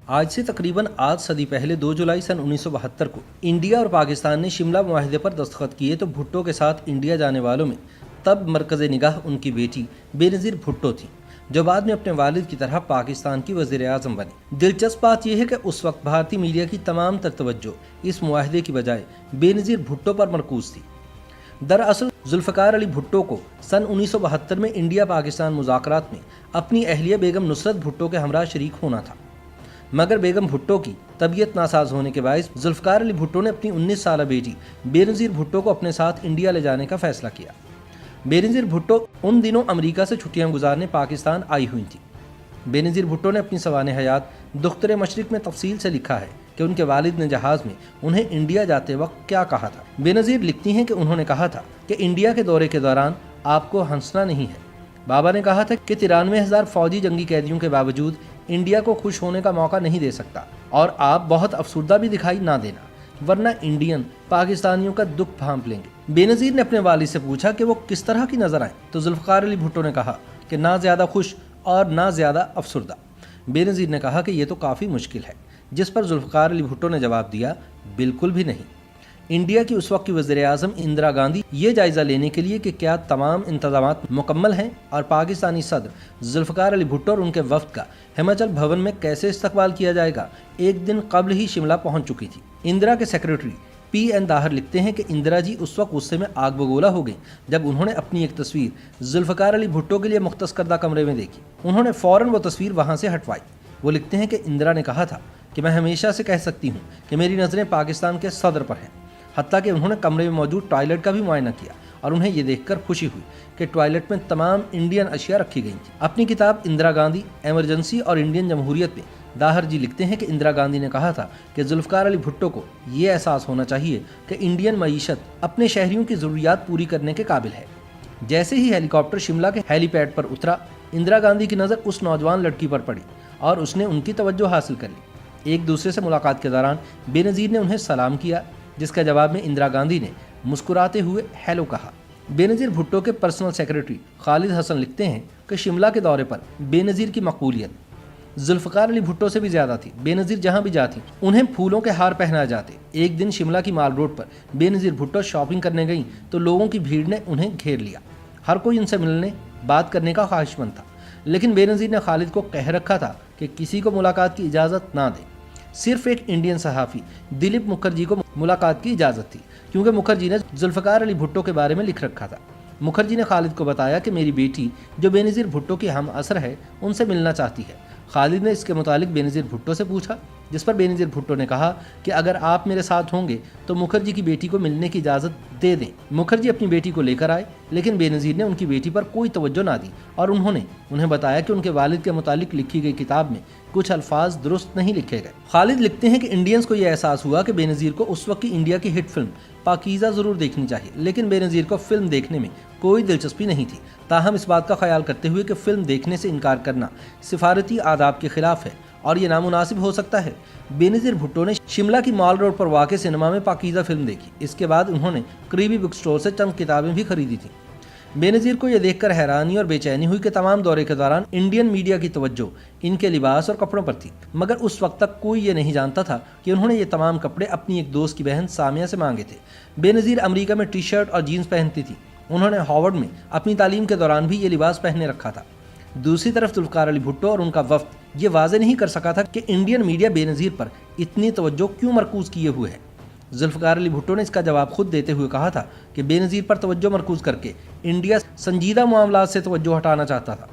आज से तकरीबन आध सदी पहले 2 जुलाई सन 1972 को इंडिया और पाकिस्तान ने शिमला मुआहदे पर दस्तखत किए तो भुट्टो के साथ इंडिया जाने वालों में तब मरकज़ निगाह उनकी बेटी बेनज़ीर भुट्टो थी, जो बाद में अपने वालिद की तरह पाकिस्तान की वज़ीर आज़म बनी। दिलचस्प बात यह है कि उस वक्त भारतीय मीडिया की तमाम तर तवज्जो इस मुआहदे की बजाय बेनज़ीर भुट्टो पर मरकूज़ थी। दरअसल जुल्फ़िकार अली भुट्टो को सन 1972 में इंडिया पाकिस्तान मुज़ाकरात में अपनी अहलिया बेगम नुसरत भुट्टो के हमरा शरीक होना था, मगर बेगम भुट्टो की तबीयत नासाज होने के बायस जुल्फ़िकार अली भुट्टो ने अपनी 19 साला बेटी बेनज़ीर भुट्टो को अपने साथ इंडिया ले जाने का फैसला किया। बेनज़ीर भुट्टो उन दिनों अमेरिका से छुट्टियां गुजारने पाकिस्तान आई हुई थी। बेनज़ीर भुट्टो ने अपनी सवाने हयात दुख्तर मशरिक में तफसील से लिखा है कि उनके वालिद ने जहाज़ में उन्हें इंडिया जाते वक्त क्या कहा था। बेनज़ीर लिखती हैं कि उन्होंने कहा था कि इंडिया के दौरे के दौरान आपको हंसना नहीं है। बाबा ने कहा था कि 93,000 फौजी जंगी कैदियों के बावजूद इंडिया को खुश होने का मौका नहीं दे सकता और आप बहुत अफसुर्दा भी दिखाई ना देना, वरना इंडियन पाकिस्तानियों का दुख भांप लेंगे। बेनज़ीर ने अपने वालिद से पूछा कि वो किस तरह की नजर आए तो जुल्फ़िकार अली भुट्टो ने कहा कि ना ज़्यादा खुश और ना ज़्यादा अफसुर्दा। बेनज़ीर ने कहा कि ये तो काफ़ी मुश्किल है, जिस पर जुल्फ़िकार अली भुट्टो ने जवाब दिया, बिल्कुल भी नहीं। इंडिया की उस वक्त की वज़ीर आज़म इंदिरा गांधी ये जायज़ा लेने के लिए कि क्या तमाम इंतज़ामात मुकम्मल हैं और पाकिस्तानी सदर जुल्फ़िकार अली भुट्टो और उनके वफ़द का हिमाचल भवन में कैसे इस्तकबाल किया जाएगा, एक दिन कबल ही शिमला पहुंच चुकी थी। इंदिरा के सेक्रेटरी PN दाहर लिखते हैं कि इंदिरा जी उस वक्त गुस्से में आग बगोला हो गई जब उन्होंने अपनी एक तस्वीर जुल्फ़िकार अली भुट्टो के लिए मुख्तस करदा कमरे में देखी। उन्होंने फ़ौरन वो तस्वीर वहाँ से हटवाई। वो लिखते हैं कि इंदिरा ने कहा था कि मैं हमेशा से कह सकती हूँ कि मेरी नज़रें पाकिस्तान के सदर पर हैं। हत्ता कि उन्होंने कमरे में मौजूद टॉयलेट का भी मुआयना किया और उन्हें ये देखकर खुशी हुई कि टॉयलेट में तमाम इंडियन अशिया रखी गई थी। अपनी किताब इंदिरा गांधी, एमरजेंसी और इंडियन जमहूरियत में दाहर जी लिखते हैं कि इंदिरा गांधी ने कहा था कि जुल्फ़िकार अली भुट्टो को ये एहसास होना चाहिए कि इंडियन मईशत अपने शहरियों की ज़रूरियात पूरी करने के काबिल है। जैसे ही हेलीकॉप्टर शिमला के हेलीपैड पर उतरा, इंदिरा गांधी की नज़र उस नौजवान लड़की पर पड़ी और उसने उनकी तवज्जो हासिल कर ली। एक दूसरे से मुलाकात के दौरान बेनज़ीर ने उन्हें सलाम किया, जिसका जवाब में इंदिरा गांधी ने मुस्कुराते हुए हेलो कहा। बेनज़ीर भुट्टो के पर्सनल सेक्रेटरी खालिद हसन लिखते हैं कि शिमला के दौरे पर बेनज़ीर की मकबूलियत जुल्फ़िकार अली भुट्टो से भी ज़्यादा थी। बेनज़ीर जहाँ भी जाती उन्हें फूलों के हार पहनाए जाते। एक दिन शिमला की माल रोड पर बेनज़ीर भुट्टो शॉपिंग करने गईं तो लोगों की भीड़ ने उन्हें घेर लिया। हर कोई उनसे मिलने बात करने का ख्वाहिशमंद था, लेकिन बेनज़ीर ने खालिद को कह रखा था कि किसी को मुलाकात की इजाज़त ना दे। सिर्फ एक इंडियन सहाफ़ी दिलीप मुखर्जी को मुलाकात की इजाज़त थी, क्योंकि मुखर्जी ने जुल्फ़िकार अली भुट्टो के बारे में लिख रखा था। मुखर्जी ने खालिद को बताया कि मेरी बेटी जो बेनज़ीर भुट्टो की हम असर है उनसे मिलना चाहती है। खालिद ने इसके मुतालिक बेनज़ीर भुट्टो से पूछा, जिस पर बेनज़ीर भुट्टो ने कहा कि अगर आप मेरे साथ होंगे तो मुखर्जी की बेटी को मिलने की इजाज़त दे दें। मुखर्जी अपनी बेटी को लेकर आए, लेकिन बेनज़ीर ने उनकी बेटी पर कोई तवज्जो ना दी और उन्हें बताया कि उनके वालिद के मुतालिक लिखी गई किताब में कुछ अल्फाज दुरुस्त नहीं लिखे गए। खालिद लिखते हैं कि इंडियंस को यह एहसास हुआ कि बेनज़ीर को उस वक्त की इंडिया की हिट फिल्म पाकीज़ा ज़रूर देखनी चाहिए, लेकिन बेनज़ीर को फिल्म देखने में कोई दिलचस्पी नहीं थी। ताहम इस बात का ख्याल करते हुए कि फिल्म देखने से इनकार करना सिफारती आदाब के खिलाफ है और ये नामुनासिब हो सकता है, बेनज़ीर भुट्टो ने शिमला की माल रोड पर वाक़ सिनेमा में पाकीज़ा फिल्म देखी। इसके बाद उन्होंने करीबी बुक स्टोर से चंद किताबें भी खरीदी थीं। बेनज़ीर को यह देखकर हैरानी और बेचैनी हुई कि तमाम दौरे के दौरान इंडियन मीडिया की तवज्जो इनके लिबास और कपड़ों पर थी, मगर उस वक्त तक कोई ये नहीं जानता था कि उन्होंने ये तमाम कपड़े अपनी एक दोस्त की बहन सामिया से मांगे थे। बेनज़ीर अमेरिका में टी शर्ट और जीन्स पहनती थी। उन्होंने हार्वर्ड में अपनी तालीम के दौरान भी ये लिबास पहने रखा था। दूसरी तरफ जुल्फ़िकार अली भुट्टो और उनका वफ़द ये वाज़े नहीं कर सका था कि इंडियन मीडिया बेनज़ीर पर इतनी तवज्जो क्यों मरकूज़ किए हुए है। जुल्फ़िकार अली भुट्टो ने इसका जवाब खुद देते हुए कहा था कि बेनज़ीर पर तवज्जो मरकूज़ करके इंडिया संजीदा मामलात से तवज्जो हटाना चाहता था।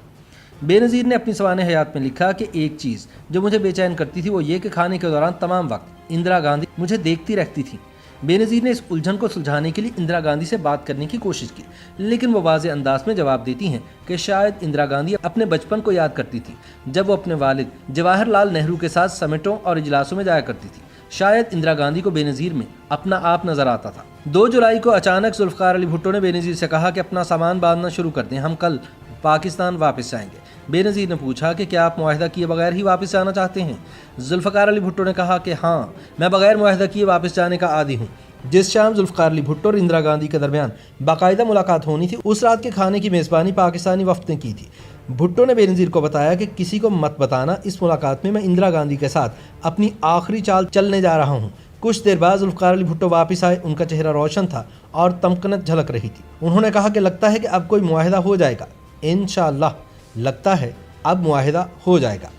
बेनज़ीर ने अपनी सवाने हयात में लिखा कि एक चीज़ जो मुझे बेचैन करती थी वो ये कि खाने के दौरान तमाम वक्त इंदिरा गांधी मुझे देखती रहती थी। बेनज़ीर ने इस उलझन को सुलझाने के लिए इंदिरा गांधी से बात करने की कोशिश की, लेकिन वो वाज़े अंदाज में जवाब देती हैं कि शायद इंदिरा गांधी अपने बचपन को याद करती थी जब वो अपने वालिद जवाहरलाल नेहरू के साथ समिटों और इजलासों में जाया करती थी। शायद इंदिरा गांधी को बेनज़ीर में अपना आप नजर आता था। 2 जुलाई को अचानक जुल्फ़िकार अली भुट्टो ने बेनज़ीर से कहा कि अपना सामान बांधना शुरू कर दें, हम कल पाकिस्तान वापस जाएंगे। बेनज़ीर ने पूछा कि क्या आप मुआहदा किए बगैर ही वापस जाना चाहते हैं। जुल्फ़िकार अली भुट्टो ने कहा कि हाँ, मैं बगैर मुआहदा किए वापस जाने का आदी हूँ। जिस शाम जुल्फ़िकार अली भुट्टो और इंदिरा गांधी के दरमियान बाकायदा मुलाकात होनी थी, उस रात के खाने की मेज़बानी पाकिस्तानी वफ़द ने की थी। भुट्टो ने बेनज़ीर को बताया कि किसी को मत बताना, इस मुलाकात में मैं इंदिरा गांधी के साथ अपनी आखिरी चाल चलने जा रहा हूँ। कुछ देर बाद जुल्फ़िकार अली भुट्टो वापस आए। उनका चेहरा रोशन था और तमकनत झलक रही थी। उन्होंने कहा कि लगता है कि अब कोई मुआहिदा हो जाएगा, इंशाअल्लाह लगता है अब मुआहिदा हो जाएगा।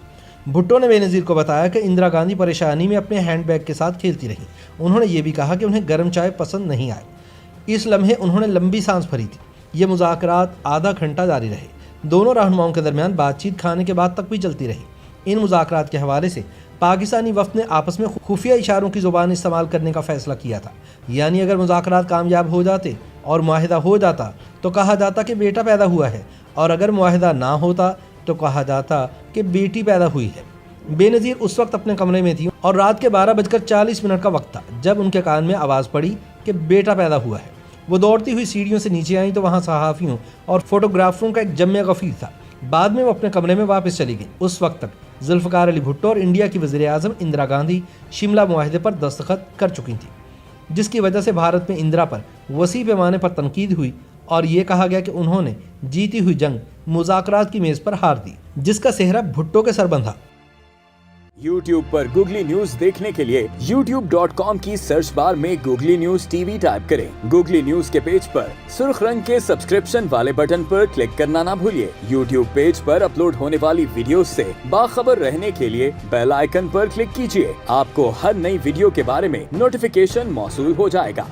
भुट्टो ने बेनज़ीर को बताया कि इंदिरा गांधी परेशानी में अपने हैंडबैग के साथ खेलती रहीं। उन्होंने ये भी कहा कि उन्हें गर्म चाय पसंद नहीं आई। इस लम्हे उन्होंने लंबी सांस भरी थी। ये मुज़ाकरात आधा घंटा जारी रहे। दोनों रहनुमाओं के दरमियान बातचीत खाने के बाद तक भी चलती रही। इन मुज़ाकरात के हवाले से पाकिस्तानी वफ़द ने आपस में खुफिया इशारों की ज़ुबान इस्तेमाल करने का फ़ैसला किया था। यानी अगर मुज़ाकरात कामयाब हो जाते और मुआहिदा हो जाता तो कहा जाता कि बेटा पैदा हुआ है, और अगर मुआहिदा ना होता तो कहा जाता कि बेटी पैदा हुई है। बेनज़ीर उस वक्त अपने कमरे में थी और रात के 12:40 का वक्त था जब उनके कान में आवाज़ पड़ी कि बेटा पैदा हुआ है। वो दौड़ती हुई सीढ़ियों से नीचे आई तो वहाँ सहाफ़ियों और फोटोग्राफरों का एक जम्मे गफ़ीर था। बाद में वो अपने कमरे में वापस चली गई। उस वक्त तक जुल्फ़िकार अली भुट्टो और इंडिया की वज़ीर-ए-आज़म इंदिरा गांधी शिमला मुआहिदे पर दस्तखत कर चुकी थी, जिसकी वजह से भारत में इंदिरा पर वसी पैमाने पर तनकीद हुई और ये कहा गया कि उन्होंने जीती हुई जंग मुज़ाकरात की मेज़ पर हार दी, जिसका सेहरा भुट्टो के सर बंधा। YouTube पर गूगली न्यूज देखने के लिए youtube.com की सर्च बार में गूगली न्यूज टीवी टाइप करें। गूगली न्यूज के पेज पर सुर्ख रंग के सब्सक्रिप्शन वाले बटन पर क्लिक करना ना भूलिए। YouTube पेज पर अपलोड होने वाली वीडियोस से बाखबर रहने के लिए बेल आइकन पर क्लिक कीजिए। आपको हर नई वीडियो के बारे में नोटिफिकेशन मौसूल हो जाएगा।